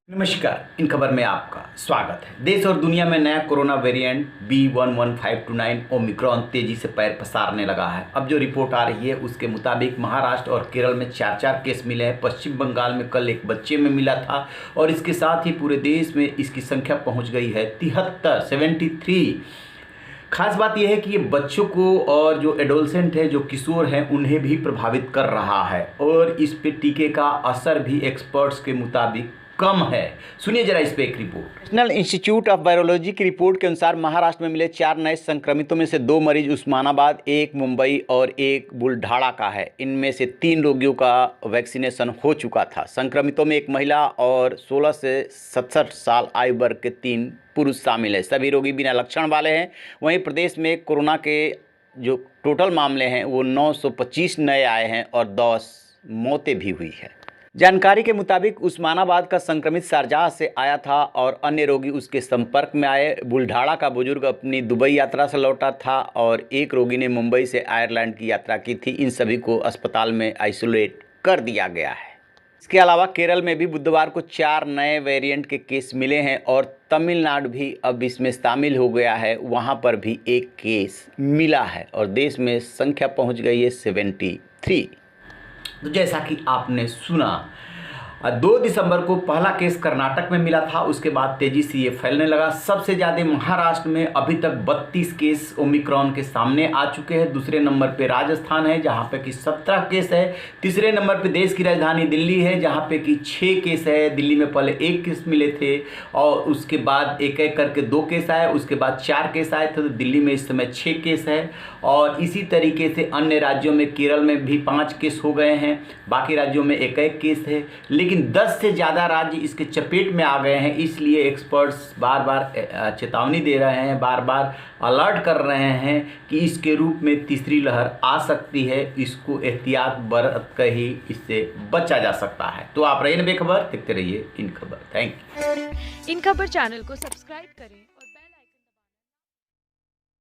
नमस्कार, इन खबर में आपका स्वागत है। देश और दुनिया में नया कोरोना वेरिएंट B.1.1.529 ओमिक्रॉन तेजी से पैर पसारने लगा है। अब जो रिपोर्ट आ रही है उसके मुताबिक महाराष्ट्र और केरल में 4 केस मिले हैं। पश्चिम बंगाल में कल एक बच्चे में मिला था और इसके साथ ही पूरे देश में इसकी संख्या पहुंच गई है 73। खास बात यह है कि ये बच्चों को और जो एडोलसेंट है, जो किशोर हैं, उन्हें भी प्रभावित कर रहा है और इस पे टीके का असर भी एक्सपर्ट्स के मुताबिक कम है। सुनिए जरा इस पे एक report. National institute of virology की रिपोर्ट के अनुसार महाराष्ट्र में मिले 4 नए संक्रमितों में से 2 मरीज उस्मानाबाद, 1 मुंबई और 1 बुल्ढाणा का है। इनमें से 3 रोगियों का वैक्सीनेशन हो चुका था। संक्रमितों में एक महिला और 16 से 67 साल आयु वर्ग के 3 पुरुष शामिल है। सभी रोगी बिना लक्षण वाले हैं। वहीं प्रदेश में कोरोना के जो टोटल मामले हैं वो 925 नए आए हैं और 10 मौतें भी हुई है। जानकारी के मुताबिक उस्मानाबाद का संक्रमित शारजाह से आया था और अन्य रोगी उसके संपर्क में आए। बुल्ढाणा का बुजुर्ग अपनी दुबई यात्रा से लौटा था और एक रोगी ने मुंबई से आयरलैंड की यात्रा की थी। इन सभी को अस्पताल में आइसोलेट कर दिया गया है। इसके अलावा केरल में भी बुधवार को 4 नए वेरिएंट के केस मिले हैं और तमिलनाडु भी अब इसमें शामिल हो गया है। वहाँ पर भी एक केस मिला है और देश में संख्या पहुँच गई है 73। तो जैसा कि आपने सुना, 2 दिसंबर को पहला केस कर्नाटक में मिला था। उसके बाद तेजी से ये फैलने लगा। सबसे ज़्यादा महाराष्ट्र में अभी तक 32 केस ओमिक्रॉन के सामने आ चुके हैं। दूसरे नंबर पे राजस्थान है जहां पे कि 17 केस है। तीसरे नंबर पे देश की राजधानी दिल्ली है जहां पे कि 6 केस है। दिल्ली में पहले 1 केस मिले थे और उसके बाद एक एक करके 2 केस आए, उसके बाद 4 केस आए थे। तो दिल्ली में इस समय 6 केस है और इसी तरीके से अन्य राज्यों में, केरल में भी 5 केस हो गए हैं। बाकी राज्यों में एक एक केस है, लेकिन 10 से ज़्यादा राज्य इसके चपेट में आ गए हैं। इसलिए एक्सपर्ट्स बार बार चेतावनी दे रहे हैं, बार बार अलर्ट कर रहे हैं कि इसके रूप में तीसरी लहर आ सकती है। इसको एहतियात बरत कर ही इससे बचा जा सकता है। तो आप रहिए बेखबर, देखते रहिए इन खबर। Thank you. इन खबर चैनल को सब्सक्राइब करें।